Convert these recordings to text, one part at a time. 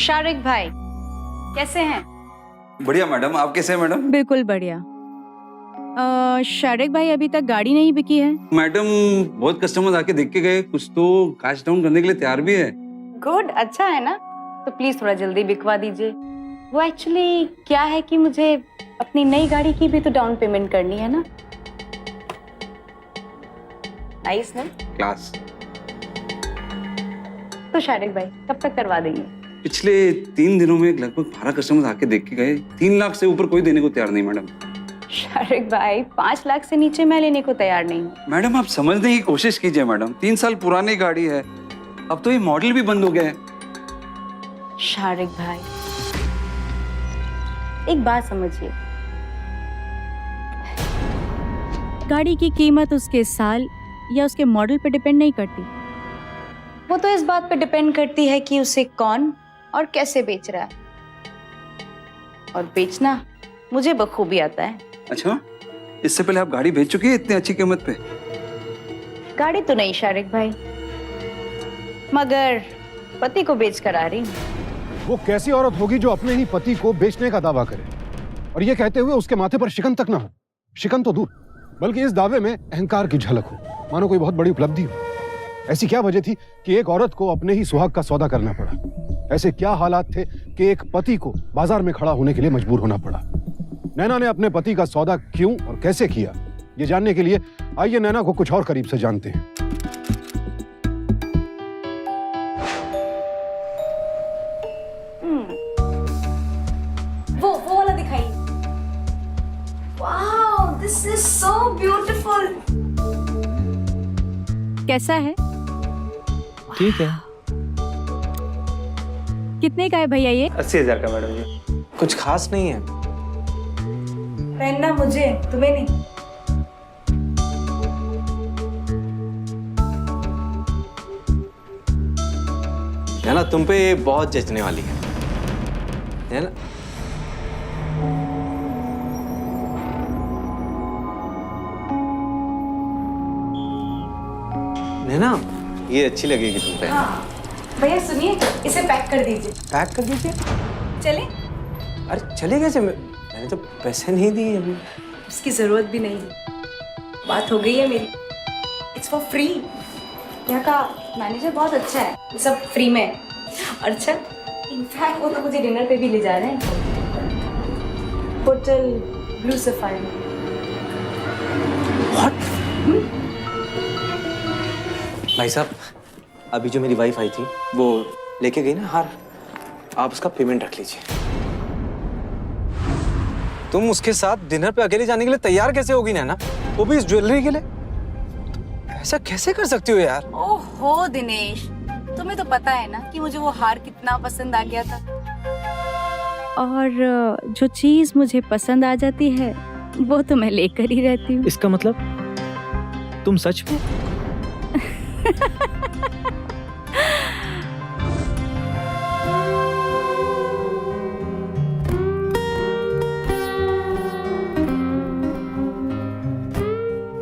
शारिक भाई कैसे हैं? बढ़िया मैडम, आप कैसे हैं मैडम? बिल्कुल बढ़िया। शारिक भाई अभी तक गाड़ी नहीं बिकी है? मैडम बहुत कस्टमर्स आके देख के गए, कुछ तो कैश डाउन करने के लिए तैयार भी है। गुड, अच्छा है ना। तो प्लीज थोड़ा जल्दी बिकवा दीजिए। वो एक्चुअली क्या है कि मुझे अपनी नई गाड़ी की भी तो डाउन पेमेंट करनी है ना। नाइस ना? क्लास। तो शारिक भाई कब तक करवा देंगे? पिछले 3 दिनों में लगभग 12 कस्टमर्स आके देख के गए। 3 लाख से ऊपर कोई देने को तैयार नहीं मैडम। शारिक भाई 5 लाख से नीचे मैं लेने को तैयार नहीं हूँ। मैडम आप समझने की कोशिश कीजिए मैडम, 3 साल पुरानी गाड़ी है, अब तो ये मॉडल भी बंद हो गया है। शारिक भाई एक बात समझिए, गाड़ी की कीमत उसके साल या उसके मॉडल पे डिपेंड नहीं करती। वो तो इस बात पे डिपेंड करती है कि उसे कौन और कैसे बेच रहा है, और बेचना मुझे बखूबी आता है। अच्छा, इससे पहले आप गाड़ी बेच चुकी है इतनी अच्छी कीमत पे? गाड़ी तो नहीं शारिक भाई, मगर पति को बेच कर आ रही हूँ। वो कैसी औरत होगी जो अपने ही पति को बेचने का दावा करे और ये कहते हुए उसके माथे पर शिकन तक ना हो। शिकन तो दूर, बल्कि इस दावे में अहंकार की झलक हो, मानो कोई बहुत बड़ी उपलब्धि हो। ऐसी क्या वजह थी कि एक औरत को अपने ही सुहाग का सौदा करना पड़ा? ऐसे क्या हालात थे कि एक पति को बाजार में खड़ा होने के लिए मजबूर होना पड़ा? नैना ने अपने पति का सौदा क्यों और कैसे किया, ये जानने के लिए आइए नैना को कुछ और करीब से जानते हैं। वो वाला दिखाइए। Wow, this is so beautiful. कैसा है? ठीक है। कितने का है भैया ये? 80,000 का मैडम जी। कुछ खास नहीं है। पहनना मुझे, तुम्हें नहीं। है ना, तुम पे बहुत जचने वाली है ना? नैना, ये अच्छी लगेगी तुम पे। हाँ भैया सुनिए, इसे पैक कर दीजिए। पैक कर दीजिए। चले? अरे चले कैसे? मैंने तो पैसे नहीं दिए अभी। उसकी जरूरत भी नहीं है, बात हो गई है मेरी। It's for free. यहाँ का मैनेजर बहुत अच्छा है, ये सब फ्री में है। और अच्छा, इनफैक्ट वो तो मुझे डिनर पे भी ले जा रहे हैं, होटल ब्लू सफारी। What? भाई साहब, अभी जो मेरी वाइफ आई थी वो लेके गई ना हार, आप उसका पेमेंट रख लीजिए। तुम उसके साथ डिनर पे अकेले जाने के लिए तैयार कैसे होगी नैना, वो भी इस ज्वेलरी के लिए? ऐसा कैसे कर सकती हो यार? ओहो दिनेश, तुम्हें तो पता है ना कि मुझे वो हार कितना पसंद आ गया था। और जो चीज मुझे पसंद आ जाती है वो तो मैं लेकर ही रहती हूँ। इसका मतलब तुम सच में?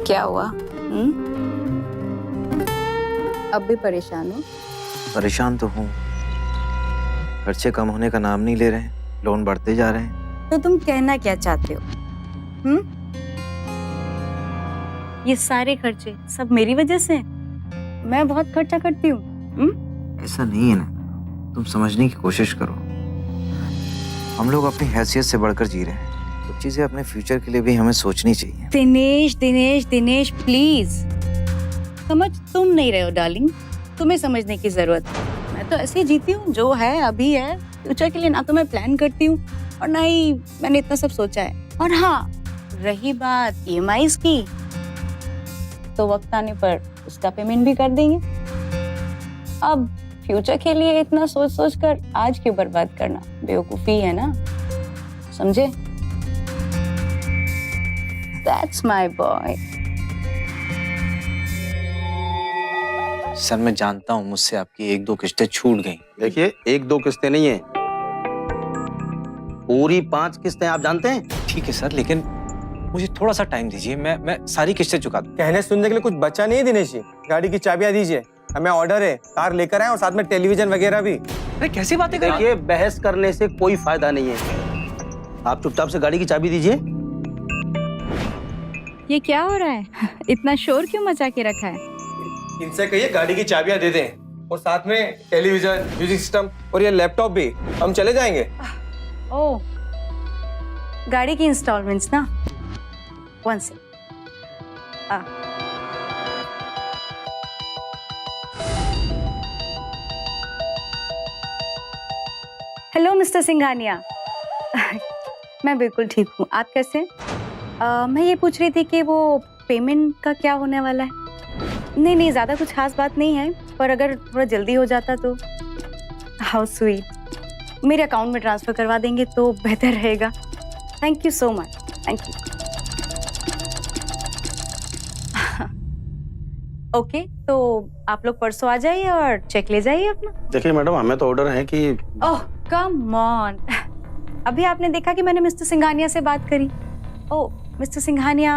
क्या हुआ? अब भी परेशान हो? परेशान तो हूँ, खर्चे कम होने का नाम नहीं ले रहे हैं, लोन बढ़ते जा रहे हैं। तो तुम कहना क्या चाहते हो? ये सारे खर्चे सब मेरी वजह से हैं? मैं बहुत खर्चा करती हूँ। ऐसा नहीं है ना, तुम समझने की कोशिश करो। हम लोग अपनी हैसियत से बढ़कर जी रहे हैं, कुछ चीजें अपने फ्यूचर के लिए भी हमें सोचनी चाहिए। दिनेश दिनेश दिनेश प्लीज, समझ तुम नहीं रहे हो डार्लिंग, तुम्हें समझने की जरूरत है। मैं तो ऐसे ही जीती हूँ, जो है अभी है। फ्यूचर के लिए ना तो मैं प्लान करती हूँ और ना ही मैंने इतना सब सोचा है। और हाँ, रही बात EMIs की, तो वक्त आने पर उसका पेमेंट भी कर देंगे। अब फ्यूचर के लिए इतना सोच सोच कर आज क्यों बर्बाद करना, बेवकूफी है ना, समझे? That's my boy. सर मैं जानता हूँ मुझसे आपकी 1-2 किस्तें छूट गई। देखिए 1-2 किस्तें नहीं है, पूरी 5 किस्तें आप जानते हैं। ठीक है सर, लेकिन मुझे थोड़ा सा टाइम दीजिए, मैं सारी किस्तें चुका दूँ। कहने सुनने के लिए कुछ बचा नहीं है दिनेश जी। गाड़ी की चाबियां दीजिए, हमें ऑर्डर है, कार लेकर आए और साथ में टेलीविजन वगैरह भी। अरे कैसी बातें कर रहे देखिए, बहस करने से कोई फायदा नहीं है। आप चुपचाप से गाड़ी की चाबी दीजिए। ये क्या हो रहा है? इतना शोर क्यों मचा के रखा है? इनसे कहिए गाड़ी की चाबियां दे दें और साथ में टेलीविजन, म्यूजिक सिस्टम और ये लैपटॉप भी। हम चले जाएंगे। ओह, गाड़ी की इंस्टॉलमेंट्स ना? One second. Hello mister Singhania. मैं बिल्कुल ठीक हूँ, आप कैसे हैं? मैं ये पूछ रही थी कि वो पेमेंट का क्या होने वाला है? नहीं, ज़्यादा कुछ खास बात नहीं है, पर अगर थोड़ा जल्दी हो जाता तो। How sweet. मेरे अकाउंट में ट्रांसफ़र करवा देंगे तो बेहतर रहेगा। Thank you so much. Thank you. Okay, तो आप लोग परसों आ जाइए और चेक ले जाइए अपना। देखिए मैडम, हमें तो ऑर्डर है कि ओह कम ऑन। अभी आपने देखा कि मैंने मिस्टर सिंघानिया से बात करी। ओह, मिस्टर सिंघानिया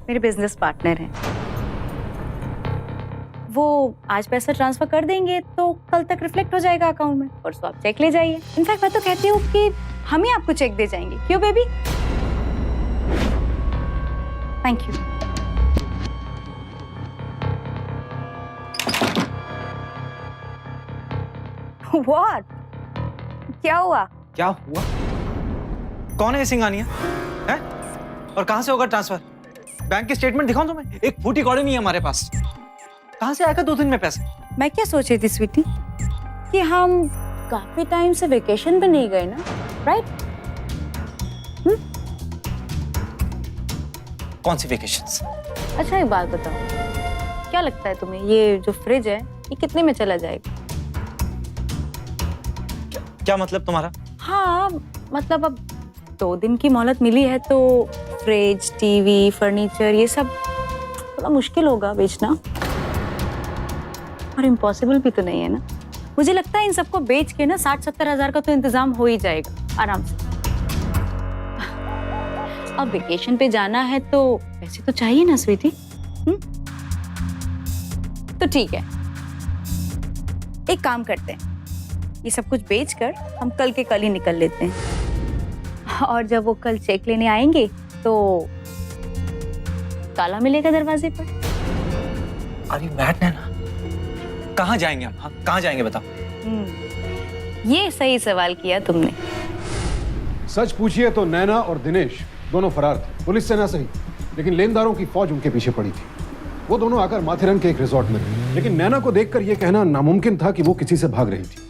मेरे बिजनेस पार्टनर हैं। वो आज पैसा ट्रांसफर कर देंगे तो कल तक रिफ्लेक्ट हो जाएगा अकाउंट में। परसों आप चेक ले जाइए। इनफैक्ट मैं तो कहती हूँ कि हम ही आपको चेक दे जाएंगे। क्यों बेबी? Thank you. What? क्या हुआ? क्या हुआ? कौन है ये सिंघानिया? है? और कहां से होगा ट्रांसफर? बैंक की स्टेटमेंट दिखाऊं तुम्हें? एक फूटी कौड़ी नहीं है हमारे पास। कहां से आएगा 2 दिन में पैसे? मैं क्या सोच रही थी स्वीटी, कि हम काफी टाइम से वेकेशन पे नहीं गए ना, राइट? कौन सी वेकेशंस? अच्छा एक बात बताओ, क्या लगता है तुम्हें ये जो फ्रिज है ये कितने में चला जाएगा? क्या मतलब तुम्हारा? हाँ मतलब अब 2 दिन की मोहलत मिली है तो फ्रिज, टीवी, फर्नीचर ये सब थोड़ा मुश्किल होगा बेचना, और इम्पॉसिबल भी तो नहीं है ना। मुझे लगता है इन सबको बेच के ना 60-70 हजार का तो इंतजाम हो ही जाएगा आराम से। अब वेकेशन पे जाना है तो पैसे तो चाहिए ना स्वीटी। तो ठीक है, एक काम करते हैं, ये सब कुछ बेचकर हम कल के कल ही निकल लेते हैं, और जब वो कल चेक लेने आएंगे तो ताला मिलेगा दरवाजे पर। अरे मैड नैना, कहाँ जाएंगे हम? हाँ, कहाँ जाएंगे बताओ? ये सही सवाल किया तुमने। सच पूछिए तो नैना और दिनेश दोनों फरार थे। पुलिस से ना सही, लेकिन लेनदारों की फौज उनके पीछे पड़ी थी। वो दोनों आकर माथेरन के एक रिजॉर्ट में रहे, लेकिन नैना को देखकर यह कहना नामुमकिन था कि वो किसी से भाग रही थी।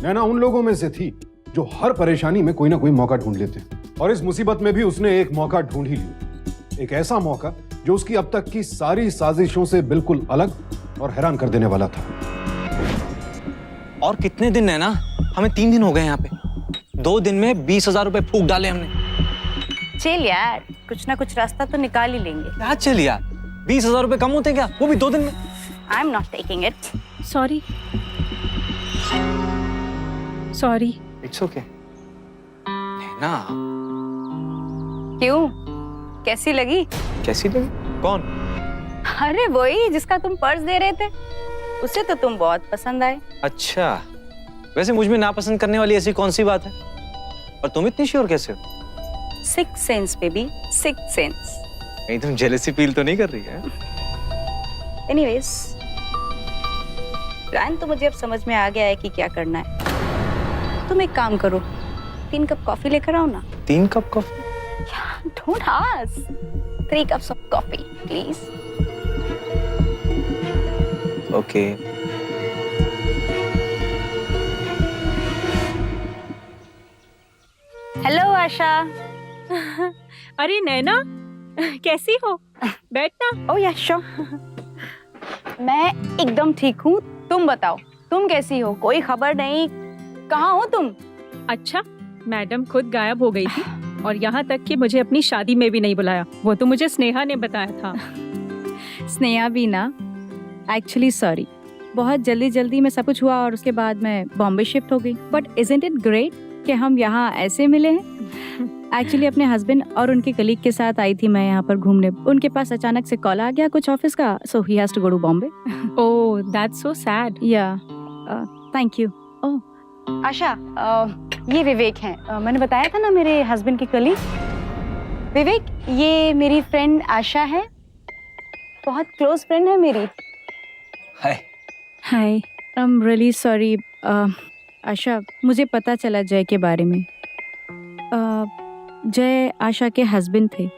नैना उन लोगों में से थी जो हर परेशानी में कोई ना कोई मौका ढूंढ लेते, और इस मुसीबत में भी उसने एक मौका ढूंढ ही लिया। एक ऐसा मौका जो उसकी अब तक की सारी साजिशों से बिल्कुल अलग और हैरान कर देने वाला था। और कितने दिन है ना? हमें 3 दिन हो गए यहाँ पे। 2 दिन में 20,000 रुपए फूक डाले हमने। चल यार, कुछ ना कुछ रास्ता तो निकाल ही लेंगे। क्या चल यार, 20,000 रुपए कम होते क्या? वो भी 2 दिन में। I am not taking it. Sorry sorry. It's okay. ना क्यों, कैसी लगी? कैसी लगी? कौन? अरे वही जिसका तुम पर्स दे रहे थे, उसे तो तुम बहुत पसंद आए। अच्छा, वैसे मुझ में नापसंद करने वाली ऐसी कौन सी बात है? और तुम इतनी श्योर कैसे हो? 6th sense baby, 6th sense. कहीं तुम जेलसी फील तो नहीं कर रही है? एनीवेज, प्लान तो मुझे अब समझ में आ गया है कि क्या करना है। तुम एक काम करो, 3 कप कॉफी लेकर आओ ना। 3 cup coffee? Don't ask. 3 cups of coffee, please. Okay. Hello Asha. अरे नैना, कैसी हो? बैठना। Oh yes sure. मैं एकदम ठीक हूँ, तुम बताओ तुम कैसी हो? कोई खबर नहीं, कहाँ हो तुम? अच्छा, मैडम खुद गायब हो गई थी, और यहाँ तक कि मुझे अपनी शादी में भी नहीं बुलाया। वो तो मुझे स्नेहा ने बताया था। स्नेहा भी ना, एक्चुअली सॉरी, बहुत जल्दी में सब कुछ हुआ और उसके बाद मैं बॉम्बे शिफ्ट हो गई। बट इजंट इट ग्रेट कि हम यहाँ ऐसे मिले हैं? एक्चुअली अपने हस्बैंड और उनके कलीग के साथ आई थी मैं यहाँ पर घूमने। उनके पास अचानक से कॉल आ गया कुछ ऑफिस का, so he has to go to Bombay. Oh, that's so sad. Yeah thank you. Oh Asha, ये विवेक हैं। मैंने बताया था ना मेरे हस्बैंड की कलीग। विवेक, ये मेरी फ्रेंड आशा है, बहुत क्लोज फ्रेंड है मेरी। हाय। हाय, आई एम रियली सॉरी। आशा, मुझे पता चला जय के बारे में। जय आशा के हस्बैंड थे।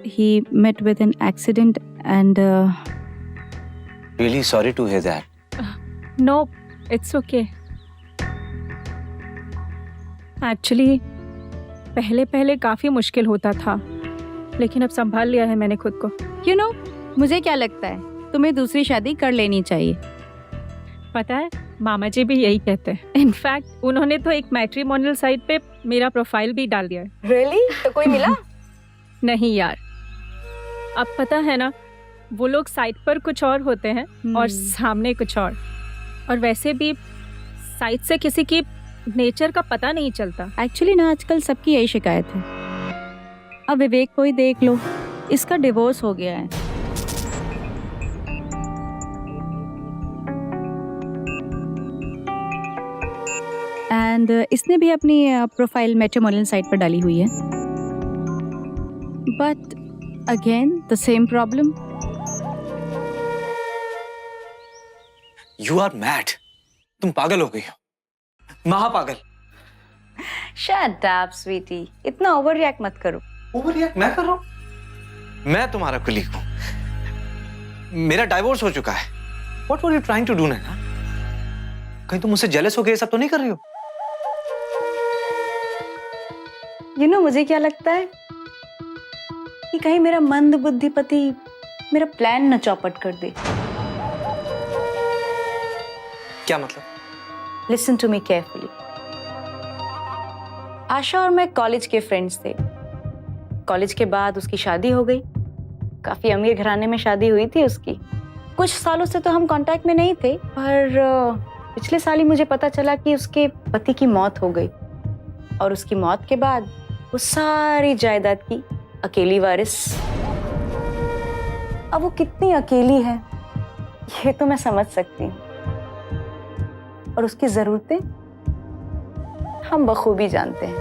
He met with an accident and really sorry to hear that. No, it's okay. Actually पहले पहले काफ़ी मुश्किल होता था, लेकिन अब संभाल लिया है मैंने खुद को। यू नो, मुझे क्या लगता है, तुम्हें दूसरी शादी कर लेनी चाहिए। पता है, मामा जी भी यही कहते हैं। इनफैक्ट उन्होंने तो एक मैट्रिमोनियल साइट पे मेरा प्रोफाइल भी डाल दिया है। रियली? तो कोई मिला? नहीं यार, अब पता है ना, वो लोग साइट पर कुछ और होते हैं और सामने कुछ और वैसे भी साइट से किसी की नेचर का पता नहीं चलता। एक्चुअली ना, आजकल सबकी यही शिकायत है। अब विवेक को ही देख लो, इसका डिवोर्स हो गया है। एंड इसने भी अपनी प्रोफाइल मैट्रिमोनियल साइट पर डाली हुई है, but again the same problem. You are mad. तुम पागल हो गई हो, महापागल। शट अप स्वीटी, इतना ओवर रिएक्ट मत करो। ओवर रिएक्ट मैं कर रहा हूँ? मैं तुम्हारा कुलीग हूँ, मेरा डाइवोर्स हो चुका है। What were you trying to do, नैना? कहीं तुम मुझसे जेलस हो गए, सब तो नहीं कर रही हो? यू नो, मुझे क्या लगता है कि कहीं मेरा मंद बुद्धि पति मेरा प्लान न चौपट कर दे। क्या मतलब? Listen to me carefully. Asha और मैं कॉलेज के फ्रेंड्स थे। कॉलेज के बाद उसकी शादी हो गई। काफी अमीर घराने में शादी हुई थी उसकी। कुछ सालों से तो हम कांटेक्ट में नहीं थे, पर पिछले साल ही मुझे पता चला कि उसके पति की मौत हो गई। और उसकी मौत के बाद वो सारी जायदाद की अकेली वारिस। अब वो कितनी अकेली है ये तो मैं समझ सकती हूँ, और उसकी जरूरतें हम बखूबी जानते हैं।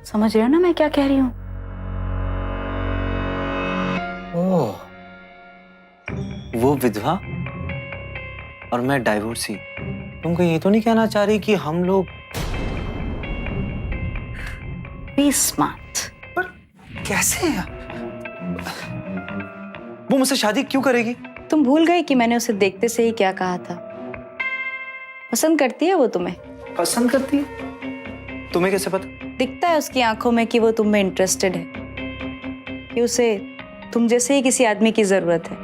समझ रहे हो ना मैं क्या कह रही हूँ? ओह, वो विधवा और मैं डाइवोर्सी। तुम कहीं ये तो नहीं कहना चाह रही कि हम लोग? Be smart. पर कैसे? वो मुझसे शादी क्यों करेगी? तुम भूल गए कि मैंने उसे देखते से ही क्या कहा था? पसंद करती है वो तुम्हें। पसंद करती है? तुम्हें कैसे पता? दिखता है उसकी आंखों में कि वो तुम में इंटरेस्टेड है, कि उसे तुम जैसे ही किसी आदमी की जरूरत है।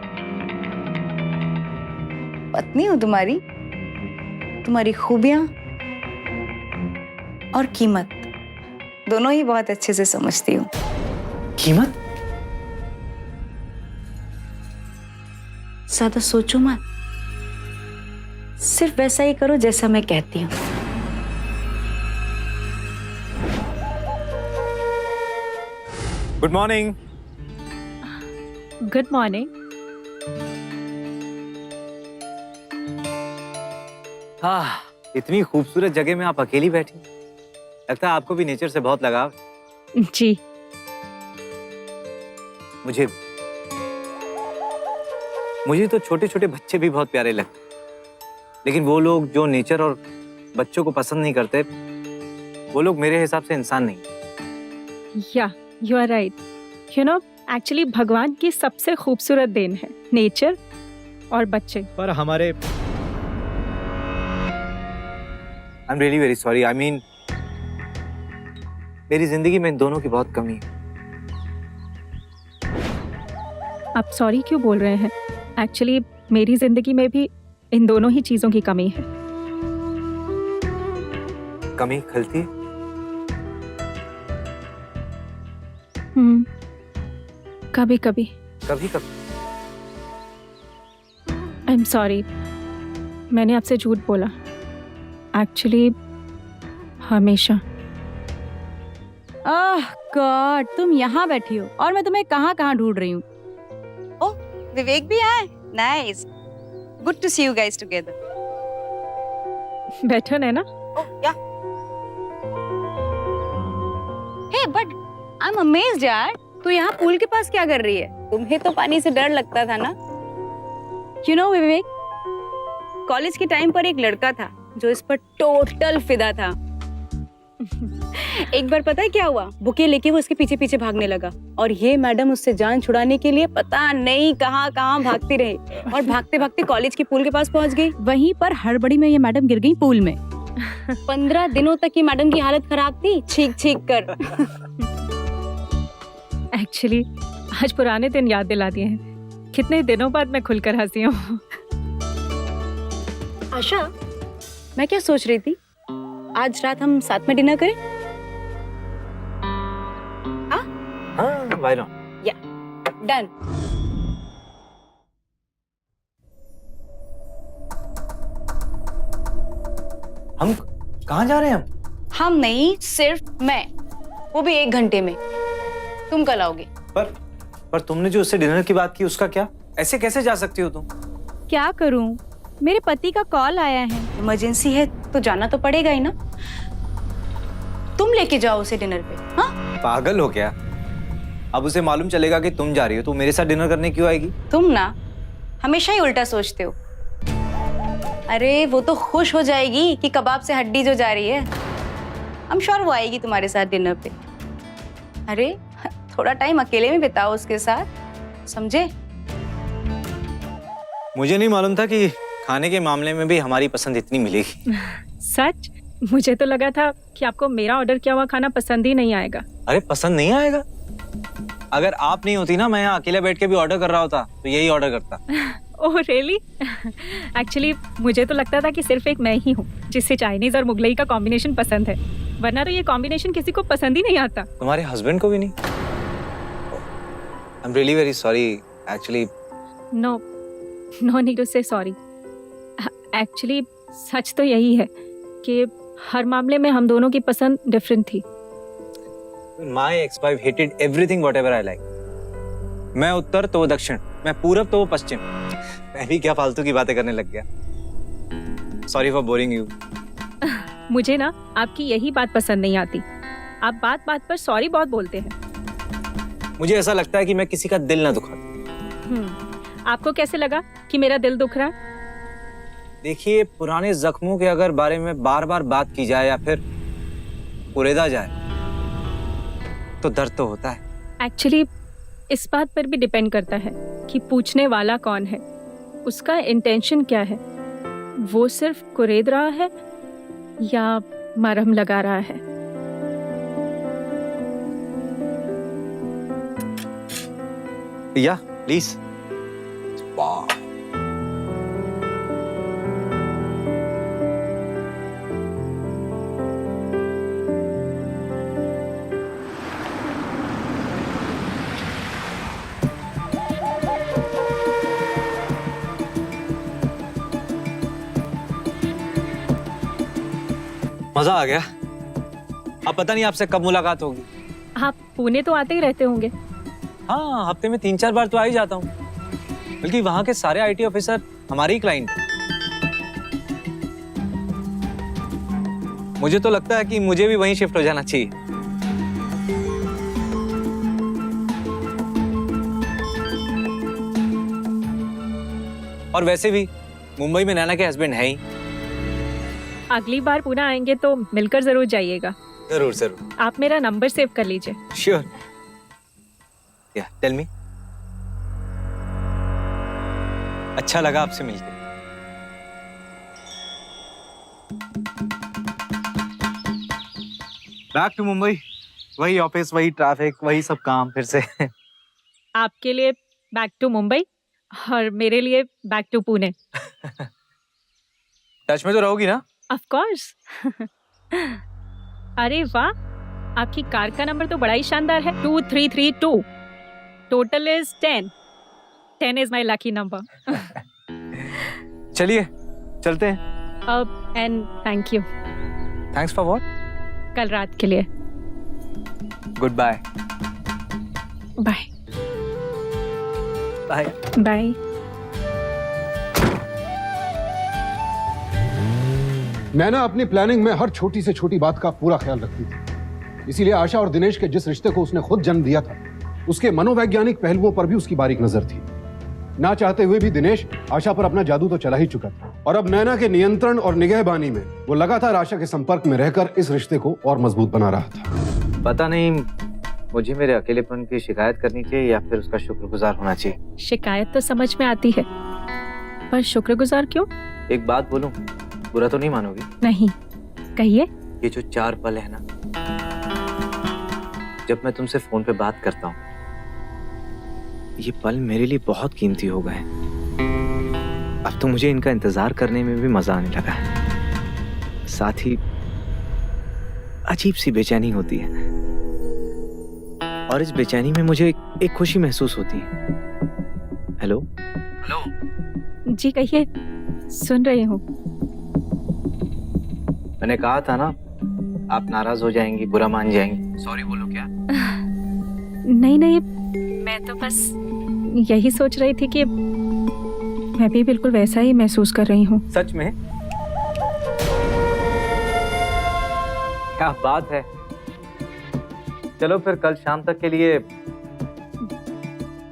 पत्नी हूं तुम्हारी, तुम्हारी खूबियां और कीमत दोनों ही बहुत अच्छे से समझती हूँ। कीमत? ज्यादा सोचो मत, सिर्फ वैसा ही करो जैसा मैं कहती हूँ। Good morning. Good morning. हाँ, इतनी खूबसूरत जगह में आप अकेली बैठी। लगता है आपको भी नेचर से बहुत लगाव। जी। मुझे तो छोटे छोटे बच्चे भी बहुत प्यारे लगते, लेकिन वो लोग जो नेचर और बच्चों को पसंद नहीं करते, वो लोग मेरे हिसाब से इंसान नहीं। या you are right. You know, actually भगवान की सबसे खूबसूरत देन है नेचर और बच्चे। पर हमारे आई am really very sorry. I mean, मेरी जिंदगी में इन दोनों की बहुत कमी है। आप सॉरी क्यों बोल रहे हैं? एक्चुअली मेरी जिंदगी में भी इन दोनों ही चीजों की कमी है। कमी खलती है? कभी कभी। कभी कभी? आई एम सॉरी, मैंने आपसे झूठ बोला। एक्चुअली हमेशा। ओह गॉड, तुम यहाँ बैठी हो और मैं तुम्हें कहाँ कहाँ ढूंढ रही हूँ। ओह, विवेक भी आए। Nice, good to see you guys together. Better है ना? yeah. Hey, but I'm amazed यार, तू यहाँ पूल के पास क्या कर रही है? तुम्हें तो पानी से डर लगता था ना? You know विवेक, कॉलेज के टाइम पर एक लड़का था जो इस पर टोटल फिदा था। एक बार पता है क्या हुआ? बुके लेके वो उसके पीछे पीछे भागने लगा और ये मैडम उससे जान छुड़ाने के लिए पता नहीं कहाँ कहाँ भागती रही और भागते भागते कॉलेज के पूल के पास पहुंच गई। वहीं पर हड़बड़ी में ये मैडम गिर गई पूल में। 15 दिनों तक ये मैडम की हालत खराब थी, छींक छींक कर। एक्चुअली आज पुराने दिन याद दिला दिए हैं। कितने दिनों बाद मैं खुलकर हंसी हूँ। आशा, मैं क्या सोच रही थी, आज रात हम साथ में डिनर करें? हाँ, why not? या डन। हम कहाँ जा रहे हैं हम नहीं, सिर्फ मैं, वो भी 1 घंटे में। तुम कल आओगे? पर तुमने जो उससे डिनर की बात की उसका क्या? ऐसे कैसे जा सकती हो तुम? क्या करूं, मेरे पति का कॉल आया है, इमरजेंसी है तो जाना तो पड़ेगा ही ना। तुम लेके जाओ उसे डिनर पे। हाँ, पागल हो क्या? अब उसे मालूम चलेगा कि तुम जा रही हो तो मेरे साथ डिनर करने क्यों आएगी? तुम ना हमेशा ही उल्टा सोचते हो। अरे वो तो खुश हो जाएगी कि कबाब से हड्डी जो जा रही है। I'm sure वो आएगी तुम्हारे साथ डिनर पे। अरे थोड़ा टाइम अकेले में बिताओ उसके साथ, समझे? मुझे नहीं मालूम था कि खाने के मामले में भी हमारी पसंद इतनी मिलेगी। सच? मुझे तो लगा था कि आपको मेरा ऑर्डर किया हुआ खाना पसंद ही नहीं आएगा। अरे पसंद नहीं आएगा? अगर आप नहीं होती ना, मैं यहाँ अकेले बैठ के भी ऑर्डर कर रहा होता तो यही ऑर्डर करता। Oh really? एक्चुअली मुझे तो लगता था कि सिर्फ एक मैं ही हूँ जिससे चाइनीज और मुगलई का कॉम्बिनेशन पसंद है, वरना तो ये कॉम्बिनेशन किसी को पसंद ही नहीं आता। तुम्हारे हस्बैंड को भी नहीं? I am really very sorry actually. No need to say sorry. Actually सच तो यही है कि हर मामले में हम दोनों की पसंद डिफरेंट थी। My ex-wife hated everything whatever I like. मैं उत्तर तो वो दक्षिण, मैं पूरब तो वो पश्चिम। मैं भी क्या फालतू की बातें करने लग गया। Sorry for boring you. मुझे ना आपकी यही बात पसंद नहीं आती। आप बात बात पर सॉरी बहुत बोलते हैं। मुझे ऐसा लगता है कि मैं किसी का दिल ना दुखा दूं। आपको कैसे लगा कि मेरा दिल दुख रहा है? देखिए, पुराने जख्मों के अगर बारे में बार बार बात की जाए या फिर कुरेदा जाए तो दर्द तो होता है। एक्चुअली इस बात पर भी डिपेंड करता है कि पूछने वाला कौन है, उसका इंटेंशन क्या है। वो सिर्फ कुरेद रहा है या मरहम लगा रहा है। या प्लीज। वाह, मजा आ गया। अब पता नहीं आपसे कब मुलाकात होगी। आप पुणे तो आते ही रहते होंगे। हाँ, हफ्ते में 3-4 बार तो आ ही जाता हूँ। बल्कि वहां के सारे आईटी ऑफिसर हमारे ही क्लाइंट। मुझे तो लगता है कि मुझे भी वहीं शिफ्ट हो जाना चाहिए। और वैसे भी मुंबई में नैना के हस्बैंड है ही। अगली बार पुणे आएंगे तो मिलकर जरूर जाइएगा। जरूर जरूर। आप मेरा नंबर सेव कर लीजिए। श्योर। या टेल मी। अच्छा लगा आपसे मिलकर। बैक टू मुंबई, वही ऑफिस, वही ट्रैफिक, वही सब काम फिर से। आपके लिए बैक टू मुंबई और मेरे लिए बैक टू पुणे। टच में तो रहोगी ना? Of course. अरे वाह, आपकी कार का नंबर तो बड़ा ही शानदार है, 2332। Total is 10। 10 is my lucky number. चलिए चलते हैं। अब and thank you. Thanks for what? कल रात के लिए। Goodbye. Bye bye. Bye. Naina अपनी प्लानिंग में हर छोटी से छोटी बात का पूरा ख्याल रखती थी, इसीलिए आशा और दिनेश के जिस रिश्ते को उसने खुद जन्म दिया था, उसके मनोवैज्ञानिक पहलुओं पर भी उसकी बारीक नजर थी। ना चाहते हुए भी दिनेश आशा पर अपना जादू तो चला ही चुका था, और अब नैना के नियंत्रण और निगहबानी में वो लगातार आशा के संपर्क में रहकर इस रिश्ते को और मजबूत बना रहा था। पता नहीं मुझे मेरे अकेलेपन की शिकायत करनी चाहिए या फिर उसका शुक्रगुजार होना चाहिए। शिकायत तो समझ में आती है, पर शुक्रगुजार क्यों? एक बात बोलूं, बुरा तो नहीं मानोगी? नहीं, कहिए। ये जो 4 पल है ना, जब मैं तुमसे फोन पे बात करता हूँ, ये पल मेरे लिए बहुत कीमती हो गए। अब तो मुझे इनका इंतजार करने में भी मजा आने लगा है। साथ ही अजीब सी बेचैनी होती है, और इस बेचैनी में मुझे एक खुशी महसूस होती है। हेलो हेलो, जी कहिए, सुन रही हूँ। मैंने कहा था ना, आप नाराज हो जाएंगी, बुरा मान जाएंगी। सॉरी बोलो क्या? नहीं नहीं, मैं तो बस यही सोच रही थी कि मैं भी बिल्कुल वैसा ही महसूस कर रही हूँ। सच में? क्या बात है। चलो फिर कल शाम तक के लिए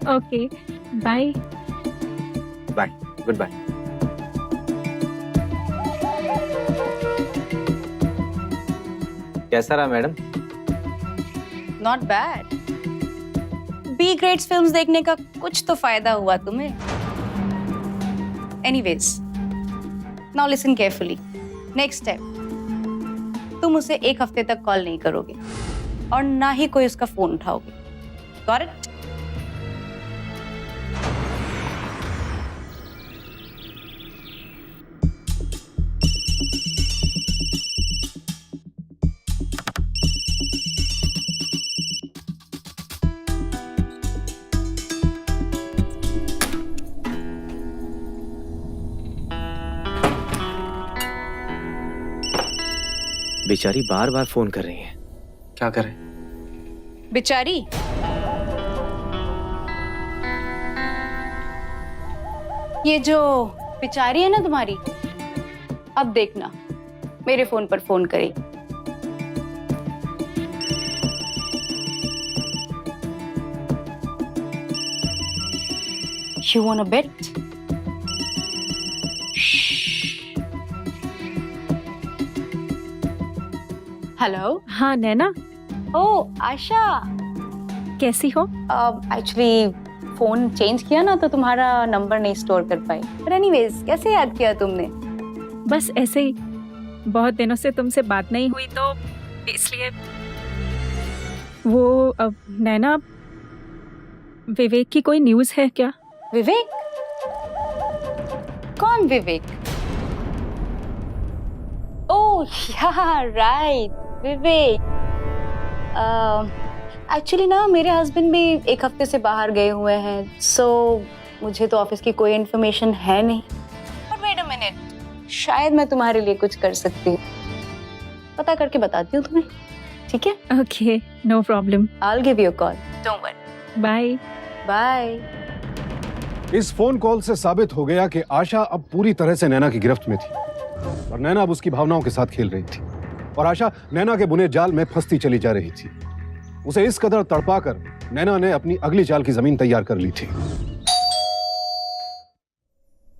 okay, bye. Bye, good bye. कैसा रहा madam? Not bad. B grades films देखने का कुछ तो फायदा हुआ तुम्हें। Anyways, now listen carefully. Next time तुम उसे 1 हफ्ते तक कॉल नहीं करोगे और ना ही कोई उसका फोन उठाओगे। Got it? बेचारी बार बार फोन कर रही है, क्या करें? बेचारी, ये जो बेचारी है ना तुम्हारी, अब देखना मेरे फोन पर फोन करेगी। You wanna bet? हेलो। हाँ नैना, ओह आशा, कैसी हो? एक्चुअली फोन चेंज किया ना तो तुम्हारा नंबर नहीं स्टोर कर पाई। पर एनीवेज, कैसे याद किया तुमने? बस ऐसे ही, बहुत दिनों से तुमसे बात नहीं हुई तो इसलिए। वो नैना, विवेक की कोई न्यूज़ है क्या? विवेक? कौन विवेक? ओह या राइट, विवेक। एक्चुअली ना मेरे हस्बैंड भी 1 हफ्ते से बाहर गए हुए हैं, सो मुझे तो ऑफिस की कोई इन्फॉर्मेशन है नहीं। बट वेट अ मिनट, शायद मैं तुम्हारे लिए कुछ कर सकती हूँ। पता करके बताती हूँ तुम्हें, ठीक है? Okay, no problem. I'll give you a call. Don't worry. Bye. Bye. इस फोन कॉल से साबित हो गया कि आशा अब पूरी तरह से नैना की गिरफ्त में थी, और नैना अब उसकी भावनाओं के साथ खेल रही थी, और आशा नैना के बुने जाल में फंसती चली जा रही थी। उसे इस कदर तड़पाकर नैना ने अपनी अगली चाल की जमीन तैयार कर ली थी।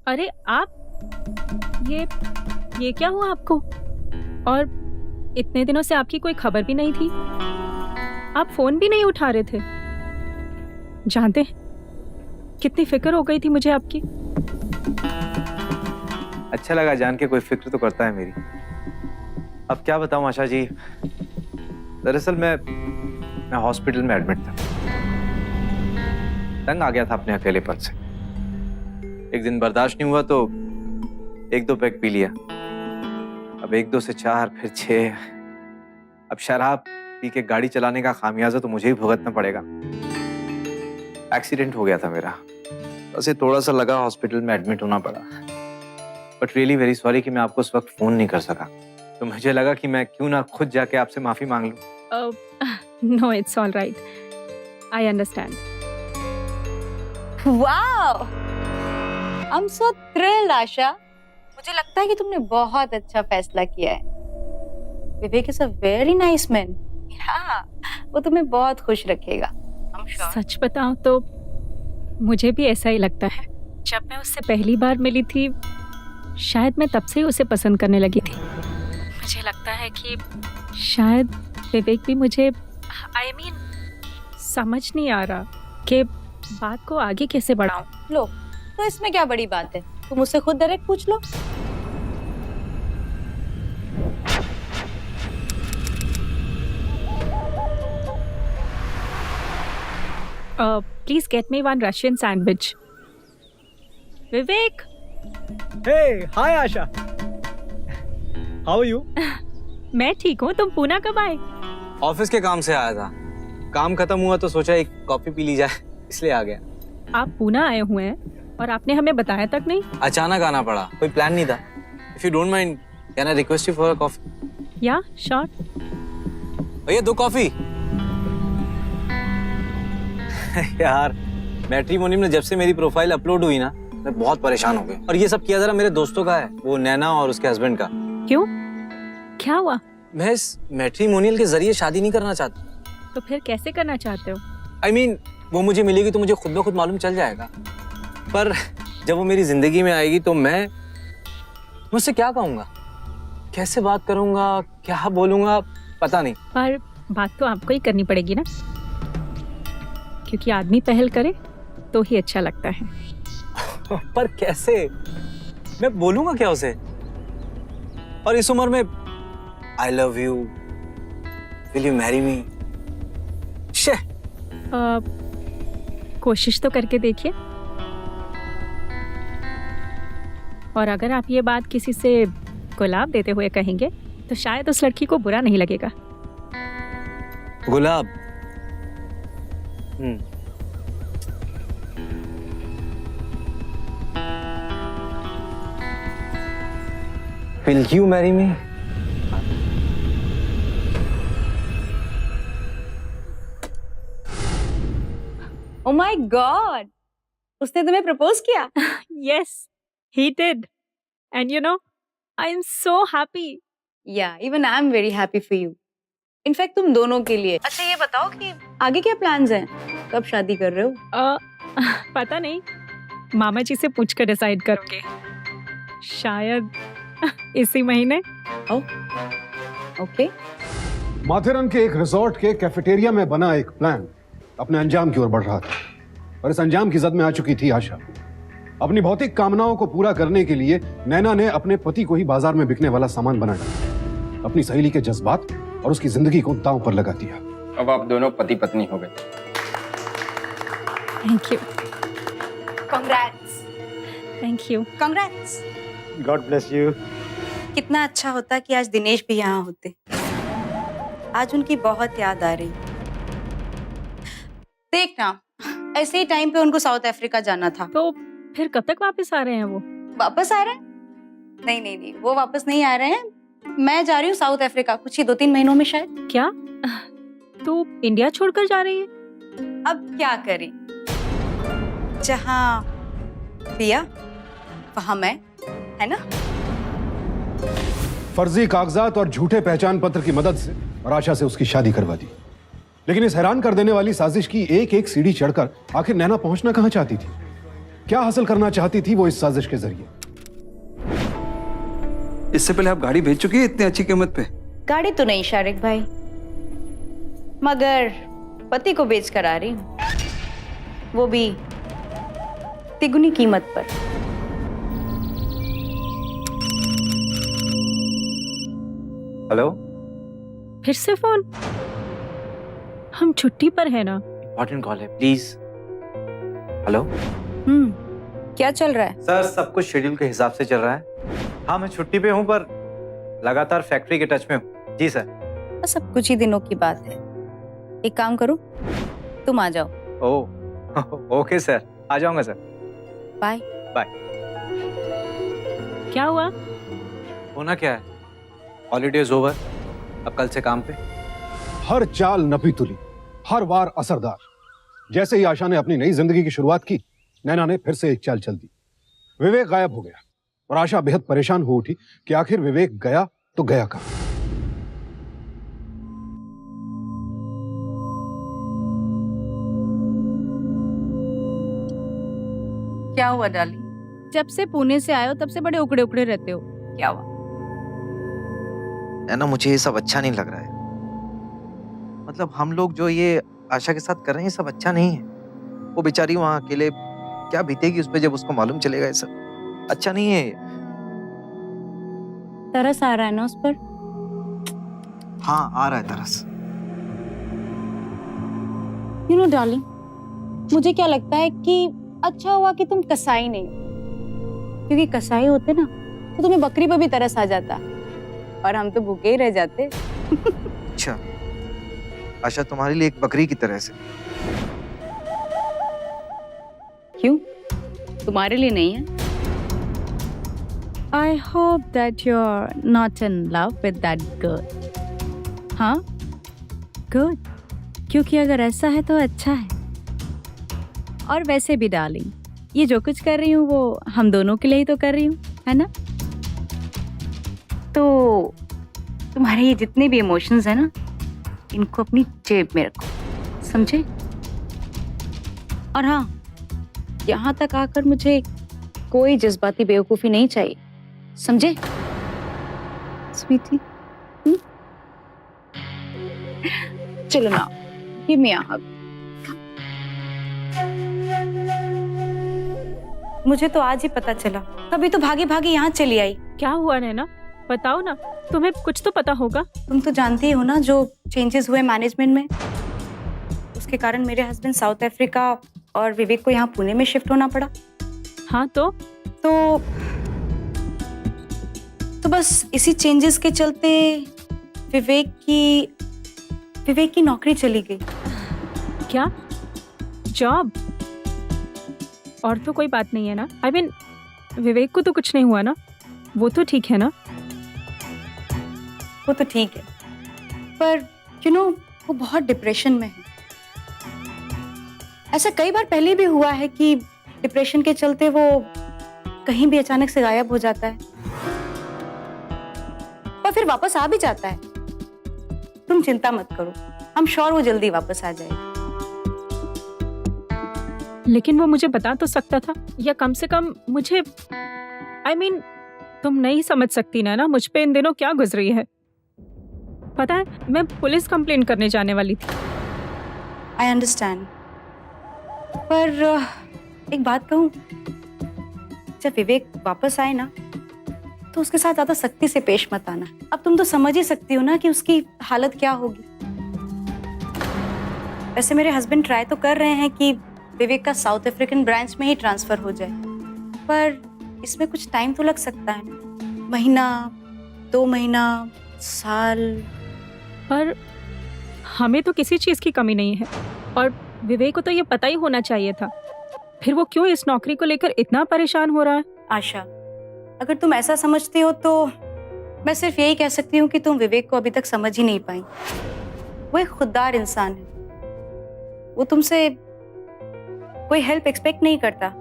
अरे आप, ये क्या हुआ आपको? और इतने दिनों से आपकी कोई खबर भी नहीं थी, आप फोन भी नहीं उठा रहे थे। जानते हैं कितनी फिक्र हो गई थी मुझे आपकी। अच्छा लगा जान के कोई फिक्र तो करता है मेरी। अब क्या बताऊं आशा जी, दरअसल मैं हॉस्पिटल में एडमिट था। तंग आ गया था अपने अकेलेपन से। एक दिन बर्दाश्त नहीं हुआ तो 1-2 पैक पी लिया। अब 1-2 से 4, फिर 6। अब शराब पी के गाड़ी चलाने का खामियाजा तो मुझे ही भुगतना पड़ेगा। एक्सीडेंट हो गया था मेरा, बस ये थोड़ा सा लगा, हॉस्पिटल में एडमिट होना पड़ा। बट रियली वेरी सॉरी कि मैं आपको उस वक्त फोन नहीं कर सका। तो मुझे लगा कि मैं क्यों ना खुद जाके आपसे माफी मांग लूं। No, it's all right, I understand. Wow! I'm so thrilled, Asha. मुझे लगता है कि तुमने बहुत अच्छा फैसला किया है। Vivek is a very nice man. हाँ, वो तुम्हें बहुत खुश रखेगा। I'm sure. सच बताऊं तो मुझे भी ऐसा ही लगता है। जब मैं उससे पहली बार मिली थी, शायद मैं तब से ही उसे पसंद करने लगी थी। मुझे लगता है कि शायद विवेक भी मुझे समझ नहीं आ रहा कि बात को आगे कैसे बढ़ाऊं। लो, तो इसमें क्या बड़ी बात है, तुम उससे खुद डायरेक्ट पूछ लो। Please get me one Russian sandwich. Vivek, Hey, hi Asha. How are you? मैं ठीक हूँ, तुम पूना कब आए? ऑफिस के काम से आया था। काम खत्म हुआ तो सोचा एक कॉफी पी ली जाए, इसलिए आ गया। आप पूना आए हुए हैं और आपने हमें बताया तक नहीं। अचानक आना पड़ा, कोई प्लान नहीं था। If you don't mind, can I request you for a coffee? या श्योर। भैया 2 कॉफी। यार, मैट्रिमोनी में जब से मेरी प्रोफाइल अपलोड हुई ना, मैं बहुत परेशान हो गया। और ये सब किया जरा मेरे दोस्तों का है, वो नैना और उसके हस्बैंड का। क्यों, क्या हुआ? मैं इस मैट्रिमोनियल के जरिए शादी नहीं करना चाहता। तो फिर कैसे करना चाहते हो? I mean, वो मुझे मिलेगी तो मुझे खुद ब खुद मालूम चल जाएगा, पर जब वो मेरी जिंदगी में आएगी तो मैं उससे क्या कहूँगा, कैसे बात करूँगा, क्या बोलूँगा, पता नहीं। पर बात तो आपको ही करनी पड़ेगी ना, क्योंकि आदमी पहल करे तो ही अच्छा लगता है। पर कैसे? मैं बोलूँगा क्या उसे? और इस उम्र में I love you, will you marry me? शे। कोशिश तो करके देखिए, और अगर आप ये बात किसी से गुलाब देते हुए कहेंगे तो शायद उस लड़की को बुरा नहीं लगेगा। गुलाब। Will you marry me? Oh my God! उसने तुम्हें प्रपोज किया? Yes, he did, and you know, I am so happy. Yeah, even I'm very happy for you. In fact तुम दोनों के लिए। अच्छा ये बताओ कि आगे क्या प्लान्स हैं? कब शादी कर रहे हो? पता नहीं, मामा जी से पूछकर डिसाइड करोगे। शायद इसी महीने। ओके। माथेरन के एक रिजॉर्ट के कैफेटेरिया में बना एक प्लान अपने अंजाम की ओर बढ़ रहा था, और इस अंजाम की जद में आ चुकी थी आशा। अपनी भौतिक कामनाओं को पूरा करने के लिए नैना ने अपने पति को ही बाजार में बिकने वाला सामान बना डाला, अपनी सहेली के जज्बात और उसकी जिंदगी को दांव पर लगा दिया। अब आप दोनों पति पत्नी हो गए। Thank you. Congrats! Thank you. Congrats! God bless you. कितना अच्छा होता कि आज दिनेश भी यहाँ होते। आज उनकी बहुत याद आ रही। देखना, ऐसे ही टाइम पे उनको साउथ अफ्रीका जाना था। तो फिर कब तक वापस आ रहे हैं वो? वापस आ रहे हैं? नहीं नहीं नहीं, वो वापस नहीं आ रहे हैं। मैं जा रही हूँ साउथ अफ्रीका, कुछ ही 2-3 महीनों में शायद। क्या तू इंडिया छोड़कर जा रही है? अब क्या करें, जहाँ पिया वहाँ मैं, है ना? फर्जी कागजात और झूठे पहचान पत्र की मदद से और आशा से उसकी शादी करवा दी। लेकिन इस हैरान कर देने वाली साजिश की एक एक सीढ़ी चढ़कर आखिर नैना पहुंचना कहां चाहती थी? क्या हासिल करना चाहती थी वो इस साजिश के जरिए? इससे पहले आप गाड़ी भेज चुकी है इतनी अच्छी कीमत पे? गाड़ी तो नहीं शारिक भाई, मगर पति को बेच कर आ रही हूँ, वो भी तिगुनी कीमत पर। हेलो। फिर से फोन? हम छुट्टी पर है ना। इंपॉर्टेंट कॉल है, प्लीज। हेलो। क्या चल रहा है? सर, सब कुछ शेड्यूल के हिसाब से चल रहा है। हाँ, मैं छुट्टी पे हूँ पर लगातार फैक्ट्री के टच में हूँ। जी सर। सब कुछ ही दिनों की बात है। एक काम करो, तुम आ जाओ। ओह, ओके सर, आ जाऊंगा सर। बाय। बाय। क्या हुआ? होना क्या है, हॉलीडेज ओवर, अब कल से काम पे। हर चाल नपी तुली, हर वार असरदार। जैसे ही आशा ने अपनी नई जिंदगी की शुरुआत की, नैना ने फिर से एक चाल चल दी। विवेक गायब हो गया, और आशा बेहद परेशान हो उठी कि आखिर विवेक गया तो गया कहाँ। क्या हुआ डार्लिंग? जब से पुणे से आए हो तब से बड़े उकड़े उकड़े रहते हो, क्या हुआ? है ना, मुझे ये सब अच्छा नहीं लग रहा है। मतलब हम लोग जो ये आशा के साथ कर रहे हैं, ये सब अच्छा नहीं है। वो बेचारी वहां अकेले क्या बीतेगी उस पे जब उसको मालूम चलेगा, ये सब अच्छा नहीं है। तरस आ रहा है ना उस पर? हाँ, आ रहा है तरस। यू नो डार्लिंग, मुझे क्या लगता है कि अच्छा हुआ कि तुम कसाई नहीं, क्योंकि कसाई होते ना तो तुम्हें बकरी पर भी तरस आ जाता और हम तो भूखे ही रह जाते। अच्छा, आशा तुम्हारे लिए एक बकरी की तरह से। क्यों? तुम्हारे लिए नहीं है? I hope that you're not in love with that girl. हाँ? Good. क्योंकि अगर ऐसा है तो अच्छा है। और वैसे भी डार्लिंग, ये जो कुछ कर रही हूँ वो हम दोनों के लिए ही तो कर रही हूँ, है ना? तो तुम्हारे ये जितने भी इमोशंस हैं ना, इनको अपनी जेब में रखो, समझे? और हाँ, यहाँ तक आकर मुझे कोई जज्बाती बेवकूफी नहीं चाहिए, समझे स्वीटी? चलो ना, गिव मी अ हग। मुझे तो आज ही पता चला, तभी तो भागी भागी यहाँ चली आई। क्या हुआ नैना, बताओ ना, तुम्हें कुछ तो पता होगा। तुम तो जानती हो ना जो चेंजेस हुए मैनेजमेंट में, उसके कारण मेरे हस्बैंड साउथ अफ्रीका और विवेक को यहाँ पुणे में शिफ्ट होना पड़ा। हाँ तो बस इसी चेंजेस के चलते विवेक की नौकरी चली गई। क्या? जॉब? और तो कोई बात नहीं है ना? I mean, विवेक को तो कुछ नहीं हुआ ना? वो तो ठीक है ना? वो तो ठीक है, पर यू नो वो बहुत डिप्रेशन में है। ऐसा कई बार पहले भी हुआ है कि डिप्रेशन के चलते वो कहीं भी अचानक से गायब हो जाता है, पर फिर वापस आ भी जाता है। तुम चिंता मत करो, हम श्योर वो जल्दी वापस आ जाएगी। लेकिन वो मुझे बता तो सकता था, या कम से कम मुझे I mean, तुम नहीं समझ सकती ना मुझ पे इन दिनों क्या गुजरी है। पता है, मैं पुलिस कंप्लेंट करने जाने वाली थी। आई अंडरस्टैंड, पर एक बात कहूँ, जब विवेक वापस आए ना तो उसके साथ ज्यादा सख्ती से पेश मत आना। अब तुम तो समझ ही सकती हो ना कि उसकी हालत क्या होगी। वैसे मेरे हस्बैंड ट्राई तो कर रहे हैं कि विवेक का साउथ अफ्रीकन ब्रांच में ही ट्रांसफर हो जाए, पर इसमें कुछ टाइम तो लग सकता है ना, महीना, 2 महीना, साल। पर हमें तो किसी चीज की कमी नहीं है, और विवेक को तो ये पता ही होना चाहिए था। फिर वो क्यों इस नौकरी को लेकर इतना परेशान हो रहा है? आशा, अगर तुम ऐसा समझती हो तो मैं सिर्फ यही कह सकती हूँ कि तुम विवेक को अभी तक समझ ही नहीं पाई। वो एक खुददार इंसान है, वो तुमसे कोई हेल्प एक्सपेक्ट नहीं करता,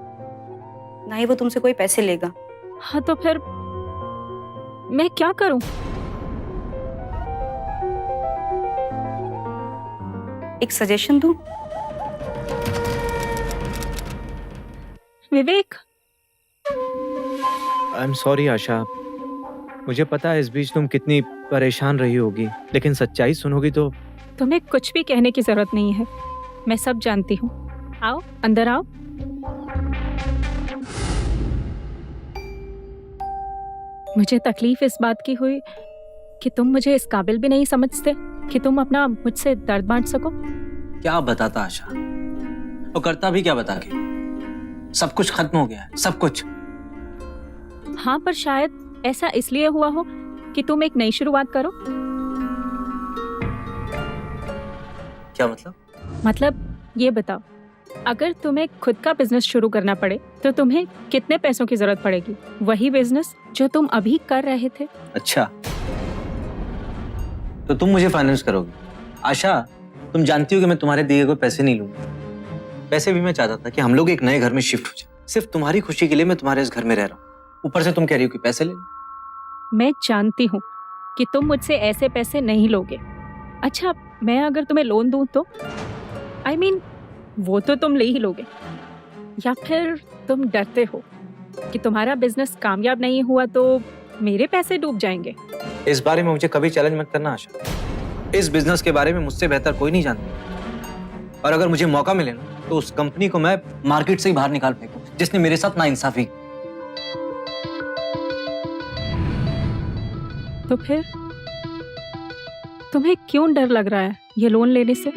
ना ही वो तुमसे कोई पैसे लेगा। हाँ तो फिर मैं क्या करूं? एक सजेशन दूं? विवेक, आई एम सॉरी आशा, मुझे पता है इस बीच तुम कितनी परेशान रही होगी, लेकिन सच्चाई सुनोगी तो। तुम्हें कुछ भी कहने की जरूरत नहीं है, मैं सब जानती हूँ। आओ, अंदर आओ। मुझे तकलीफ इस बात की हुई कि तुम मुझे इस काबिल भी नहीं समझते कि तुम अपना मुझसे दर्द बांट सको। क्या बताता आशा, और करता भी क्या बता के? सब कुछ खत्म हो गया है, सब कुछ। हाँ, पर शायद ऐसा इसलिए हुआ हो कि तुम एक नई शुरुआत करो। क्या मतलब? मतलब ये बताओ, अगर तुम्हें खुद का बिजनेस शुरू करना पड़े तो तुम्हें कितने पैसों की जरूरत पड़ेगी? वही बिजनेस जो तुम अभी कर रहे थे। अच्छा, तो तुम मुझे फाइनेंस करोगी? आशा, तुम जानती हो कि मैं तुम्हारे दिए हुए पैसे नहीं लूंगा। पैसे भी मैं चाहता था कि हम लोग एक नए घर में शिफ्ट हो जाए। सिर्फ तुम्हारी खुशी के लिए मैं तुम्हारे इस घर में रह रहा हूँ। ऊपर से तुम कह रही हो कि पैसे ले लो। मैं जानती हूँ कि तुम मुझसे ऐसे पैसे नहीं लोगे। अच्छा, मैं अगर तुम्हें लोन दूँ तो I mean, वो तो तुम ले ही लोगे, या फिर तुम डरते हो कि तुम्हारा बिजनेस कामयाब नहीं हुआ तो मेरे पैसे डूब जाएंगे। इस बारे में मुझे कभी चैलेंज मत करना आशा। इस बिजनेस के बारे में मुझसे बेहतर कोई नहीं जानता, और अगर मुझे मौका मिले ना तो उस कंपनी को मैं मार्केट से ही बाहर निकाल फेंकूं जिसने मेरे साथ नाइंसाफी। तो फिर तुम्हें क्यों डर लग रहा है ये लोन लेने से?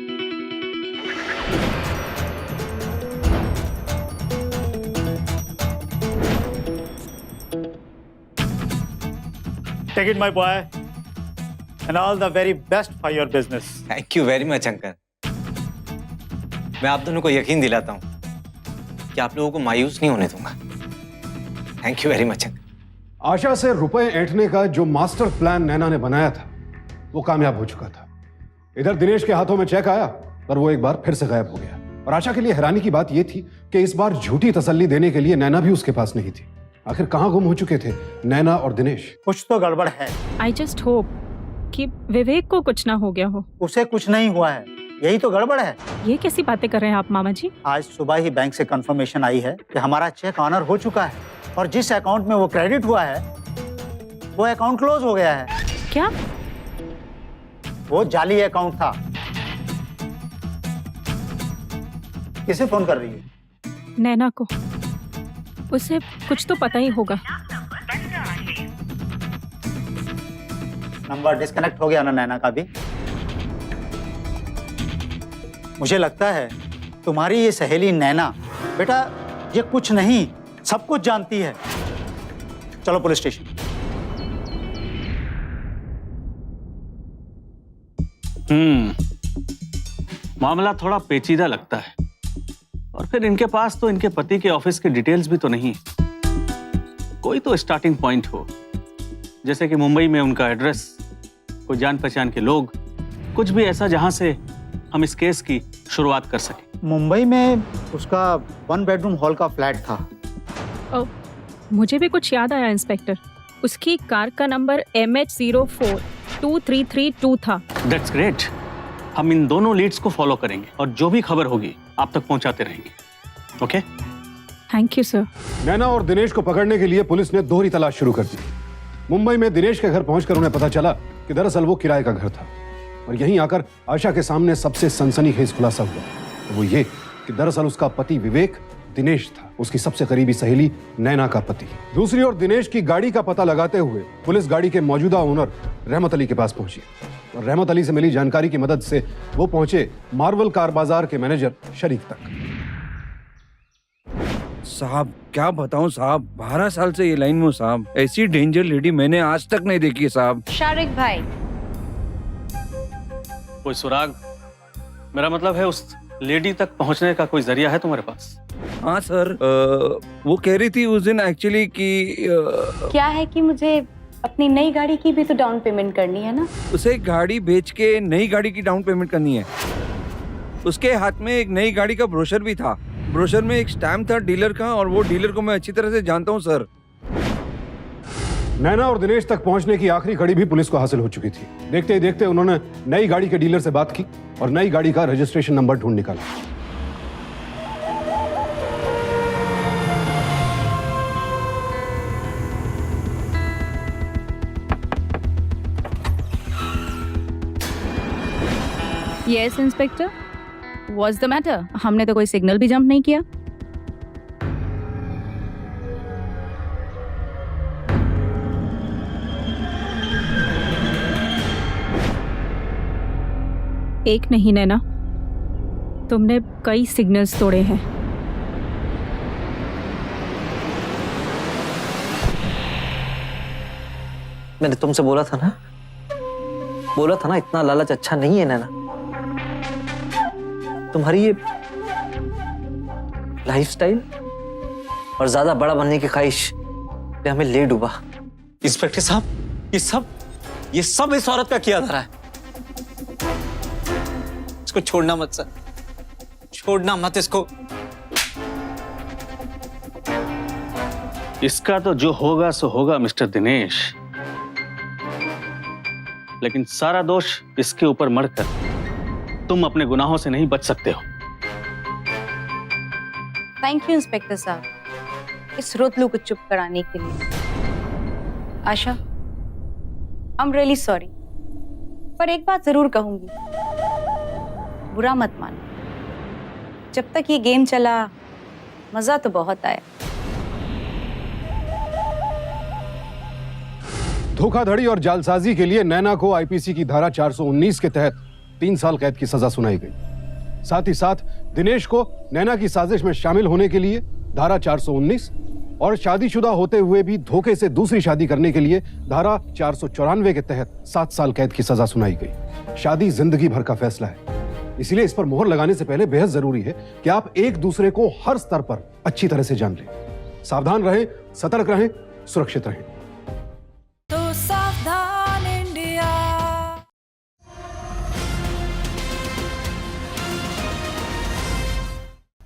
Take it, my boy, and all the very best for your business. Thank you very much uncle. मैं आप दोनों को यकीन दिलाता हूँ कि आप लोगों को मायूस नहीं होने दूंगा। Thank you very much uncle. Asha से रुपए ऐंठने का जो मास्टर प्लान नैना ने बनाया था वो कामयाब हो चुका था। इधर दिनेश के हाथों में चेक आया पर वो एक बार फिर से गायब हो गया। और आशा के लिए हैरानी की बात यह थी कि इस बार झूठी तसल्ली देने के लिए नैना भी उसके पास नहीं थी। आखिर कहां गुम हो चुके थे नैना और दिनेश? कुछ तो गड़बड़ है। आई जस्ट होप कि विवेक को कुछ ना हो गया हो। उसे कुछ नहीं हुआ है, यही तो गड़बड़ है। ये कैसी बातें कर रहे हैं आप मामा जी? आज सुबह ही बैंक से कंफर्मेशन आई है कि हमारा चेक ऑनर हो चुका है, और जिस अकाउंट में वो क्रेडिट हुआ है वो अकाउंट क्लोज हो गया है। क्या? वो जाली अकाउंट था। किसे फोन कर रही है? नैना को। उसे कुछ तो पता ही होगा। नंबर डिस्कनेक्ट हो गया ना नैना का भी। मुझे लगता है तुम्हारी ये सहेली नैना, बेटा ये कुछ नहीं सब कुछ जानती है। चलो पुलिस स्टेशन। मामला थोड़ा पेचीदा लगता है, और फिर इनके पास तो इनके पति के ऑफिस की डिटेल्स भी तो नहीं। कोई तो स्टार्टिंग पॉइंट हो, जैसे कि मुंबई में उनका एड्रेस, कोई जान पहचान के लोग, कुछ भी ऐसा जहां से हम इस केस की शुरुआत कर सकें। मुंबई में उसका 1 बेडरूम हॉल का फ्लैट था। मुझे भी कुछ याद आया इंस्पेक्टर। उसकी कार का नंबर MH042332 था। That's great. हम इन दोनों लीड्स को फॉलो करेंगे और जो भी खबर होगी आप तक पहुंचाते रहेंगे। Okay? Thank you sir. Naina और दिनेश को पकड़ने के लिए पुलिस ने दोहरी तलाश शुरू कर दी। मुंबई में दिनेश के घर पहुंचकर उन्हें पता चला कि दरअसल वो किराए का घर था, और यहीं आकर आशा के सामने सबसे सनसनीखेज खुलासा हुआ। वो ये कि दरअसल उसका पति विवेक दिनेश था, उसकी सबसे करीबी सहेली नैना का पति। दूसरी ओर दिनेश की गाड़ी का पता लगाते हुए पुलिस गाड़ी के मौजूदा ओनर रहमत अली के पास पहुंची, और रहमत अली से मिली जानकारी की मदद से वो पहुंचे मार्वल कार बाजार के मैनेजर शरीफ तक। साहब क्या बताऊं साहब, 12 साल से ये लाइन में हूं साहब। ऐसी डेंजर लेडी मैंने आज तक नहीं देखी है साहब। शारिक भाई, कोई सुराग? मेरा मतलब है उस लेडी तक पहुंचने का कोई जरिया है तुम्हारे पास? हाँ सर, वो कह रही थी उस दिन एक्चुअली कि क्या है कि मुझे अपनी नई गाड़ी की भी तो डाउन पेमेंट करनी है ना। उसे गाड़ी बेच के नई गाड़ी की डाउन पेमेंट करनी है। उसके हाथ में एक नई गाड़ी का ब्रोशर भी था। ब्रोशर में एक स्टैम्प था डीलर का, और वो डीलर को मैं अच्छी तरह से जानता हूँ सर। नैना और दिनेश तक पहुंचने की आखिरी कड़ी भी पुलिस को हासिल हो चुकी थी। देखते ही देखते उन्होंने नई गाड़ी के डीलर से बात की और नई गाड़ी का रजिस्ट्रेशन नंबर ढूंढ निकाला। Yes inspector, what's the matter? हमने तो कोई सिग्नल भी जंप नहीं किया। एक नहीं नैना, तुमने कई सिग्नल्स तोड़े हैं। मैंने तुमसे बोला था ना इतना लालच अच्छा नहीं है नैना। तुम्हारी ये लाइफस्टाइल और ज्यादा बड़ा बनने की ख्वाहिश ने हमें ले डूबा। इंस्पेक्टर साहब, ये सब इस औरत का किया धरा है। इसको छोड़ना मत सर, छोड़ना मत इसको। इसका तो जो होगा सो होगा मिस्टर दिनेश, लेकिन सारा दोष इसके ऊपर मढ़कर तुम अपने गुनाहों से नहीं बच सकते हो। थैंक यू इंस्पेक्टर साहब इस रोतलू को चुप कराने के लिए। आशा, आई एम रियली सॉरी, पर एक बात जरूर कहूंगी, बुरा मत मानो। जब तक ये गेम चला मजा तो बहुत आया। धोखाधड़ी और जालसाजी के लिए नैना को आईपीसी की धारा 419 के तहत 3 साल कैद की सजा सुनाई गई। साथ ही साथ दिनेश को नैना की साजिश में शामिल होने के लिए धारा 419 और शादीशुदा होते हुए भी धोखे से दूसरी शादी करने के लिए धारा 494 के तहत 7 साल कैद की सजा सुनाई गई। शादी जिंदगी भर का फैसला है, इसलिए इस पर मोहर लगाने से पहले बेहद जरूरी है कि आप एक दूसरे को हर स्तर पर अच्छी तरह से जान लें। सावधान रहें, सतर्क रहें, सुरक्षित रहें।